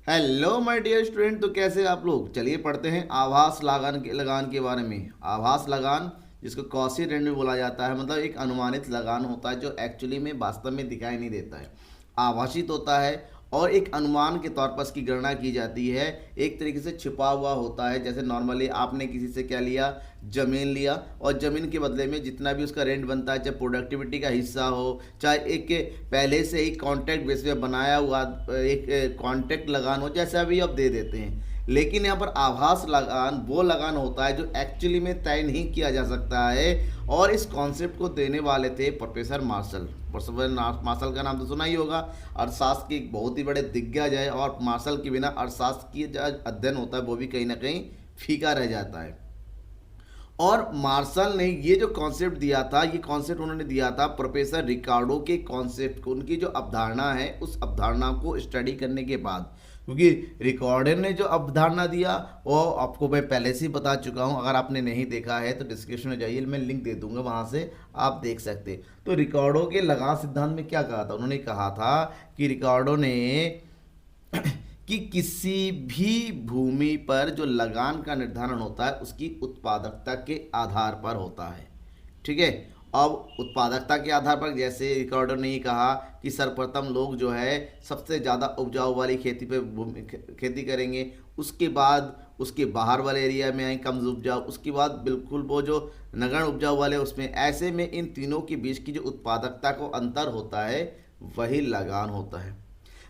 Hello my dear student. तो कैसे आप लोग? चलिए पढ़ते हैं आभास लगान के बारे में। आभास लगान जिसको कॉशी रेंज में बोला जाता है, मतलब एक अनुमानित लगान होता है जो एक्चुअली में वास्तव में दिखाई नहीं देता है, आभासित होता है और एक अनुमान के तौर पर इसकी गणना की जाती है। एक तरीके से छिपा हुआ होता है। जैसे नॉर्मली आपने किसी से क्या लिया, ज़मीन लिया, और ज़मीन के बदले में जितना भी उसका रेंट बनता है, चाहे प्रोडक्टिविटी का हिस्सा हो, चाहे एक पहले से ही कॉन्ट्रैक्ट बेस पे बनाया हुआ एक कॉन्ट्रैक्ट लगान हो, जैसा भी आप दे देते हैं। लेकिन यहाँ पर आभास लगान वो लगान होता है जो एक्चुअली में तय नहीं किया जा सकता है। और इस कॉन्सेप्ट को देने वाले थे प्रोफेसर मार्शल। प्रोफेसर मार्शल का नाम तो सुना ही होगा। अर्थशास्त्र के एक बहुत ही बड़े दिग्गज है, और मार्शल के बिना अर्थशास्त्र की जो अध्ययन होता है वो भी कहीं ना कहीं फीका रह जाता है। और मार्शल ने ये जो कॉन्सेप्ट दिया था, ये कॉन्सेप्ट उन्होंने दिया था प्रोफेसर रिकार्डो के कॉन्सेप्ट को, उनकी जो अवधारणा है उस अवधारणा को स्टडी करने के बाद। क्योंकि रिकॉर्डर ने जो अवधारणा दिया वो आपको मैं पहले से ही बता चुका हूँ। अगर आपने नहीं देखा है तो डिस्क्रिप्शन में जाइए, मैं लिंक दे दूंगा, वहाँ से आप देख सकते। तो रिकॉर्डो के लगान सिद्धांत में क्या कहा था? उन्होंने कहा था कि रिकॉर्डो ने कि किसी भी भूमि पर जो लगान का निर्धारण होता है उसकी उत्पादकता के आधार पर होता है। ठीक है। अब उत्पादकता के आधार पर जैसे रिकॉर्डर ने ये कहा कि सर्वप्रथम लोग जो है सबसे ज़्यादा उपजाऊ वाली खेती पे खेती करेंगे, उसके बाद उसके बाहर वाले एरिया में आए कम उपजाऊ, उसके बाद बिल्कुल वो जो नगण्य उपजाऊ वाले उसमें, ऐसे में इन तीनों के बीच की जो उत्पादकता को अंतर होता है वही लगान होता है।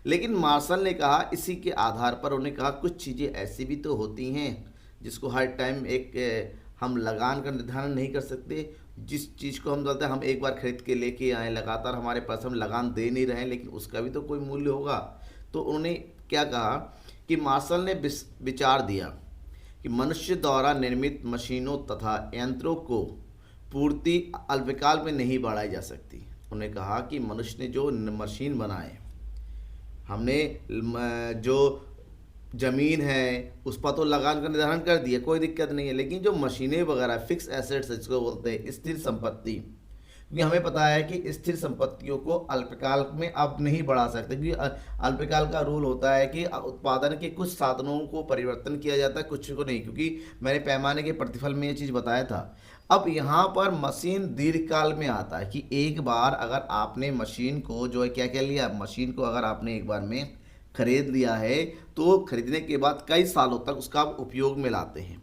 लेकिन मार्शल ने कहा इसी के आधार पर, उन्होंने कहा कुछ चीज़ें ऐसी भी तो होती हैं जिसको हर टाइम एक हम लगान का निर्धारण नहीं कर सकते। जिस चीज़ को हम बोलते हैं हम एक बार खरीद के लेके आए, लगातार हमारे पास हम लगान दे नहीं रहे हैं, लेकिन उसका भी तो कोई मूल्य होगा। तो उन्होंने क्या कहा कि मार्शल ने विचार दिया कि मनुष्य द्वारा निर्मित मशीनों तथा यंत्रों को पूर्ति अल्पकाल में नहीं बढ़ाई जा सकती। उन्होंने कहा कि मनुष्य ने जो मशीन बनाए, हमने जो ज़मीन है उस पर तो लगान का निर्धारण कर दिया, कोई दिक्कत नहीं है, लेकिन जो मशीनें वगैरह फिक्स एसेट्स जिसको बोलते हैं स्थिर संपत्ति, क्योंकि हमें पता है कि स्थिर संपत्तियों को अल्पकाल में अब नहीं बढ़ा सकते, क्योंकि अल्पकाल का रूल होता है कि उत्पादन के कुछ साधनों को परिवर्तन किया जाता है, कुछ को नहीं, क्योंकि मैंने पैमाने के प्रतिफल में ये चीज़ बताया था। अब यहाँ पर मशीन दीर्घकाल में आता है कि एक बार अगर आपने मशीन को जो है क्या क्या लिया, मशीन को अगर आपने एक बार में खरीद लिया है तो खरीदने के बाद कई सालों तक उसका आप उपयोग में लाते हैं।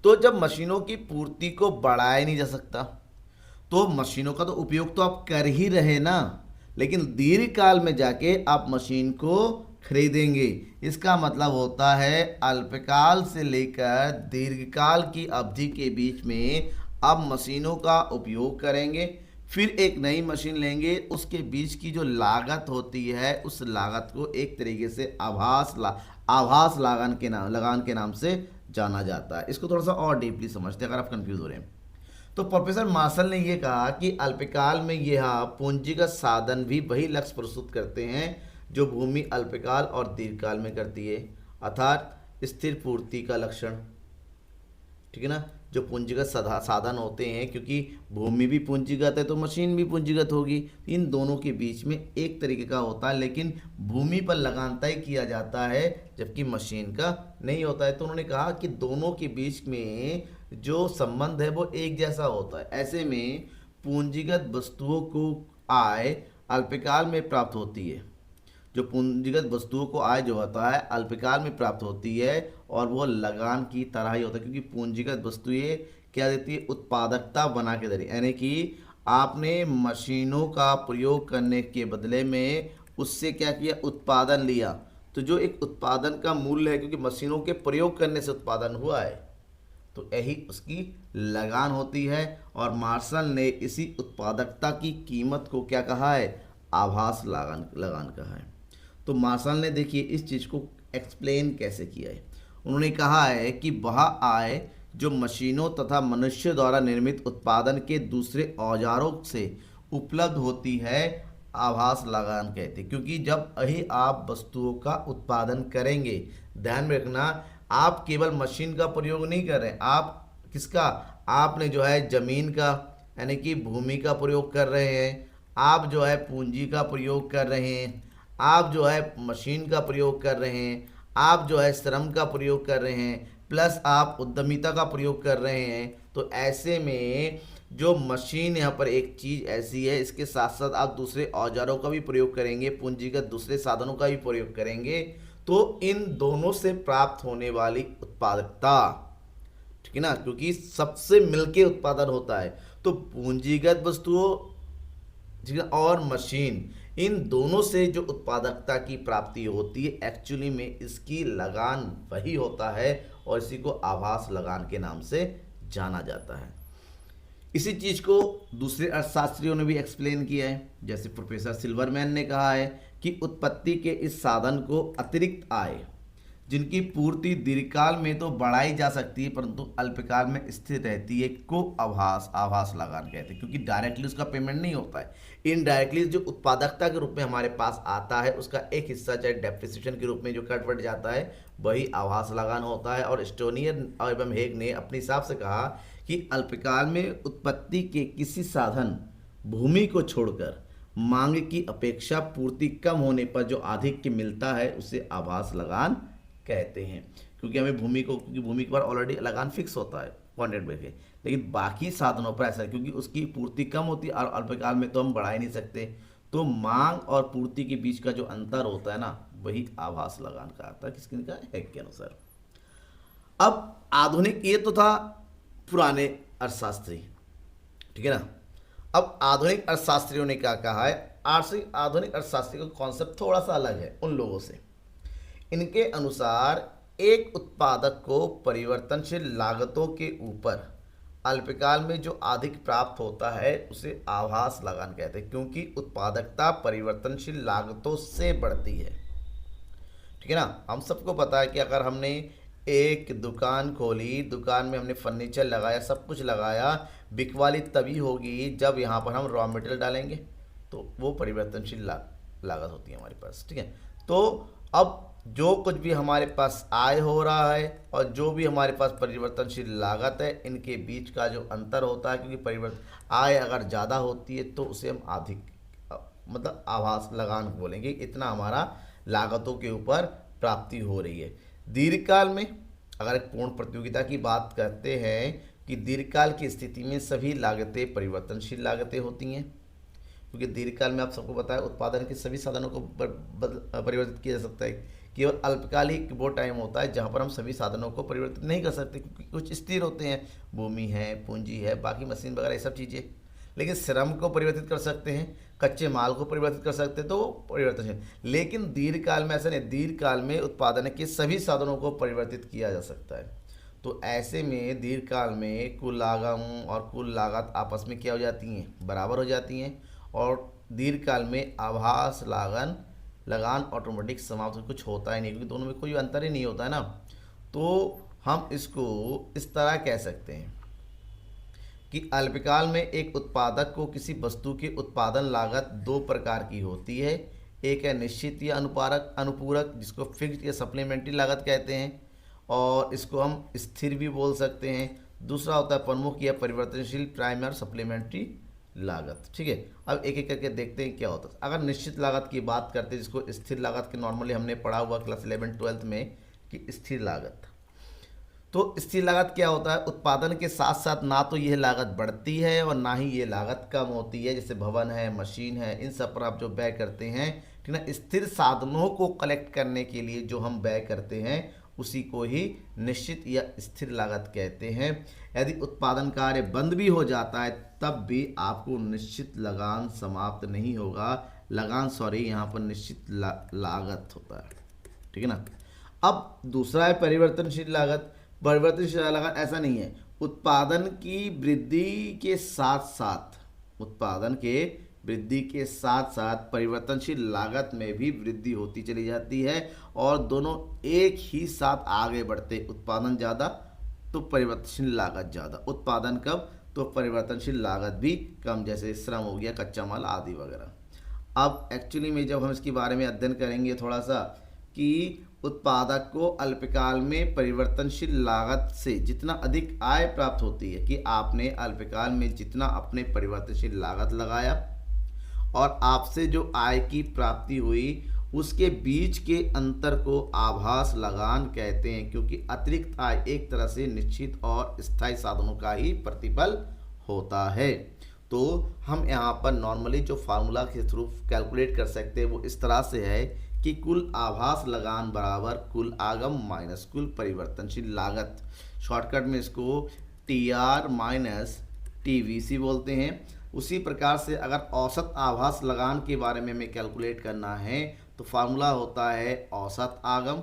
तो जब मशीनों की पूर्ति को बढ़ाया नहीं जा सकता तो मशीनों का तो उपयोग तो आप कर ही रहे ना, लेकिन दीर्घकाल में जाके आप मशीन को खरीदेंगे। इसका मतलब होता है अल्पकाल से लेकर दीर्घकाल की अवधि के बीच में आप मशीनों का उपयोग करेंगे, फिर एक नई मशीन लेंगे, उसके बीच की जो लागत होती है उस लागत को एक तरीके से आभास लगान के नाम से जाना जाता है। इसको थोड़ा सा और डीपली समझते हैं अगर आप कंफ्यूज हो रहे हैं। तो प्रोफेसर मार्शल ने यह कहा कि अल्पकाल में यह पूंजीगत साधन भी वही लक्ष्य प्रस्तुत करते हैं जो भूमि अल्पकाल और दीर्घकाल में करती है, अर्थात स्थिर पूर्ति का लक्षण। ठीक है ना। जो पूंजीगत साधन होते हैं, क्योंकि भूमि भी पूंजीगत है तो मशीन भी पूंजीगत होगी, इन दोनों के बीच में एक तरीके का होता है, लेकिन भूमि पर लगान तय किया जाता है जबकि मशीन का नहीं होता है। तो उन्होंने कहा कि दोनों के बीच में जो संबंध है वो एक जैसा होता है। ऐसे में पूंजीगत वस्तुओं को आय अल्पकाल में प्राप्त होती है, जो पूंजीगत वस्तुओं को आय जो होता है अल्पकाल में प्राप्त होती है, और वो लगान की तरह ही होता है, क्योंकि पूंजीगत वस्तुएं क्या देती है, उत्पादकता बना के दे रही, यानी कि आपने मशीनों का प्रयोग करने के बदले में उससे क्या किया, उत्पादन लिया। तो जो एक उत्पादन का मूल्य है, क्योंकि मशीनों के प्रयोग करने से उत्पादन हुआ है, तो यही उसकी लगान होती है। और मार्शल ने इसी उत्पादकता की कीमत को क्या कहा है, आभास लगान कहा है। तो मार्शल ने देखिए इस चीज़ को एक्सप्लेन कैसे किया है। उन्होंने कहा है कि वह आय जो मशीनों तथा मनुष्य द्वारा निर्मित उत्पादन के दूसरे औजारों से उपलब्ध होती है, आभास लगान कहते हैं। क्योंकि जब ही आप वस्तुओं का उत्पादन करेंगे, ध्यान में रखना, आप केवल मशीन का प्रयोग नहीं कर रहे हैं, आप किसका, आपने जो है ज़मीन का यानी कि भूमि का प्रयोग कर रहे हैं, आप जो है पूंजी का प्रयोग कर रहे हैं, आप जो है मशीन का प्रयोग कर रहे हैं, आप जो है श्रम का प्रयोग कर रहे हैं, प्लस आप उद्यमिता का प्रयोग कर रहे हैं, तो ऐसे में जो मशीन यहाँ पर एक चीज़ ऐसी है, इसके साथ साथ आप दूसरे औजारों का भी प्रयोग करेंगे, पूंजीगत दूसरे साधनों का भी प्रयोग करेंगे, तो इन दोनों से प्राप्त होने वाली उत्पादकता, ठीक है ना, क्योंकि सबसे मिलके उत्पादन होता है, तो पूंजीगत वस्तुओं, ठीक है, और मशीन, इन दोनों से जो उत्पादकता की प्राप्ति होती है एक्चुअली में इसकी लगान वही होता है, और इसी को आभास लगान के नाम से जाना जाता है। इसी चीज को दूसरे अर्थशास्त्रियों ने भी एक्सप्लेन किया है, जैसे प्रोफेसर सिल्वरमैन ने कहा है कि उत्पत्ति के इस साधन को अतिरिक्त आय जिनकी पूर्ति दीर्घकाल में तो बढ़ाई जा सकती है परंतु अल्पकाल में स्थिर रहती है को आभास लगान कहते हैं, क्योंकि डायरेक्टली उसका पेमेंट नहीं होता है, इनडायरेक्टली जो उत्पादकता के रूप में हमारे पास आता है उसका एक हिस्सा चाहे डेप्रिसिएशन के रूप में जो कट जाता है वही आभास लगान होता है। और स्टोनियर एवं हेग ने अपने हिसाब से कहा कि अल्पकाल में उत्पत्ति के किसी साधन भूमि को छोड़कर मांग की अपेक्षा पूर्ति कम होने पर जो आधिक्य मिलता है उसे आभास लगान कहते हैं, क्योंकि हमें क्योंकि भूमि के पर ऑलरेडी लगान फिक्स होता है कॉन्ट्रैक्ट पे, लेकिन बाकी साधनों पर ऐसा है क्योंकि उसकी पूर्ति कम होती है और अल्पकाल में तो हम बढ़ा ही नहीं सकते, तो मांग और पूर्ति के बीच का जो अंतर होता है ना वही आभास लगान का आता है, किसके का हेग के अनुसार। अब आधुनिक, ये तो था पुराने अर्थशास्त्री, ठीक है ना। अब आधुनिक अर्थशास्त्रियों ने क्या कहा है, आधुनिक अर्थशास्त्री का कॉन्सेप्ट थोड़ा सा अलग है उन लोगों से। इनके अनुसार एक उत्पादक को परिवर्तनशील लागतों के ऊपर अल्पकाल में जो अधिक प्राप्त होता है उसे आभास लगान कहते हैं, क्योंकि उत्पादकता परिवर्तनशील लागतों से बढ़ती है, ठीक है ना। हम सबको पता है कि अगर हमने एक दुकान खोली, दुकान में हमने फर्नीचर लगाया, सब कुछ लगाया, बिकवाली तभी होगी जब यहाँ पर हम रॉ मटेरियल डालेंगे, तो वो परिवर्तनशील लागत होती है हमारे पास, ठीक है। तो अब जो कुछ भी हमारे पास आय हो रहा है और जो भी हमारे पास परिवर्तनशील लागत है, इनके बीच का जो अंतर होता है, क्योंकि आय अगर ज़्यादा होती है तो उसे हम अधिक मतलब आभास लगान बोलेंगे, इतना हमारा लागतों के ऊपर प्राप्ति हो रही है। दीर्घकाल में अगर एक पूर्ण प्रतियोगिता की बात करते हैं कि दीर्घकाल की स्थिति में सभी लागतें परिवर्तनशील लागतें होती हैं, क्योंकि दीर्घकाल में आप सबको पता है उत्पादन के सभी साधनों को परिवर्तित किया जा सकता है, केवल अल्पकालिक वो टाइम होता है जहाँ पर हम सभी साधनों को परिवर्तित नहीं कर सकते, क्योंकि कुछ स्थिर होते हैं, भूमि है, पूंजी है, बाकी मशीन वगैरह ये सब चीज़ें। लेकिन श्रम को परिवर्तित कर सकते हैं, कच्चे माल को परिवर्तित कर सकते हैं, तो वो परिवर्तनशील। लेकिन दीर्घकाल में ऐसा नहीं, दीर्घकाल में उत्पादन के सभी साधनों को परिवर्तित किया जा सकता है। तो ऐसे में दीर्घकाल में कुल लागत और कुल लागत आपस में क्या हो जाती हैं, बराबर हो जाती हैं, और दीर्घकाल में आभास लगान ऑटोमेटिक समाप्त, कुछ होता ही नहीं, क्योंकि दोनों में कोई अंतर ही नहीं होता है ना। तो हम इसको इस तरह कह सकते हैं कि अल्पकाल में एक उत्पादक को किसी वस्तु की उत्पादन लागत दो प्रकार की होती है, एक है निश्चित या अनुपूरक जिसको फिक्स्ड या सप्लीमेंट्री लागत कहते हैं, और इसको हम स्थिर भी बोल सकते हैं। दूसरा होता है प्रमुख या परिवर्तनशील प्राइमरी और सप्लीमेंट्री लागत, ठीक है। अब एक एक करके देखते हैं क्या होता है। अगर निश्चित लागत की बात करते हैं, जिसको स्थिर लागत के नॉर्मली हमने पढ़ा हुआ क्लास 11-12 में कि स्थिर लागत, तो स्थिर लागत क्या होता है, उत्पादन के साथ साथ ना तो यह लागत बढ़ती है और ना ही ये लागत कम होती है, जैसे भवन है, मशीन है, इन सब पर आप जो व्यय करते हैं, ठीक ना। स्थिर साधनों को कलेक्ट करने के लिए जो हम व्यय करते हैं उसी को ही निश्चित या स्थिर लागत कहते हैं। यदि उत्पादन कार्य बंद भी हो जाता है तब भी आपको निश्चित लगान समाप्त नहीं होगा, यहाँ पर निश्चित लागत होता है, ठीक है ना। अब दूसरा है परिवर्तनशील लागत। परिवर्तनशील लागत ऐसा नहीं है, उत्पादन की वृद्धि के साथ साथ परिवर्तनशील लागत में भी वृद्धि होती चली जाती है, और दोनों एक ही साथ आगे बढ़ते, उत्पादन ज़्यादा तो परिवर्तनशील लागत ज़्यादा, उत्पादन कम तो परिवर्तनशील लागत भी कम, जैसे श्रम हो गया, कच्चा माल आदि वगैरह। अब एक्चुअली में जब हम इसके बारे में अध्ययन करेंगे थोड़ा सा कि उत्पादक को अल्पकाल में परिवर्तनशील लागत से जितना अधिक आय प्राप्त होती है, कि आपने अल्पकाल में जितना अपने परिवर्तनशील लागत लगाया और आपसे जो आय की प्राप्ति हुई उसके बीच के अंतर को आभास लगान कहते हैं, क्योंकि अतिरिक्त आय एक तरह से निश्चित और स्थायी साधनों का ही प्रतिफल होता है। तो हम यहाँ पर नॉर्मली जो फार्मूला के थ्रू कैलकुलेट कर सकते हैं वो इस तरह से है कि कुल आभास लगान बराबर कुल आगम माइनस कुल परिवर्तनशील लागत। शॉर्टकट में इसको TR माइनस TVC बोलते हैं। उसी प्रकार से अगर औसत आभास लगान के बारे में हमें कैलकुलेट करना है तो फार्मूला होता है औसत आगम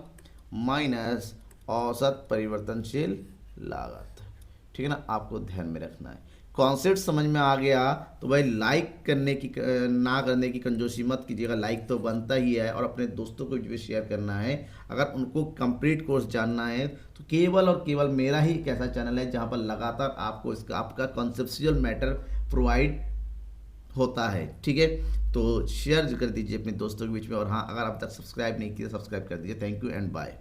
माइनस औसत परिवर्तनशील लागत। ठीक है ना, आपको ध्यान में रखना है। कॉन्सेप्ट समझ में आ गया तो भाई लाइक करने की ना करने की कंजूसी मत कीजिएगा, लाइक तो बनता ही है और अपने दोस्तों को भी शेयर करना है। अगर उनको कंप्लीट कोर्स जानना है तो केवल और केवल मेरा ही एक ऐसा चैनल है जहां पर लगातार आपको इसका आपका कॉन्सेप्चुअल मैटर प्रोवाइड होता है। ठीक है, तो शेयर कर दीजिए अपने दोस्तों के बीच में, और हाँ, अगर अब तक सब्सक्राइब नहीं किया सब्सक्राइब कर दीजिए। Thank you and bye.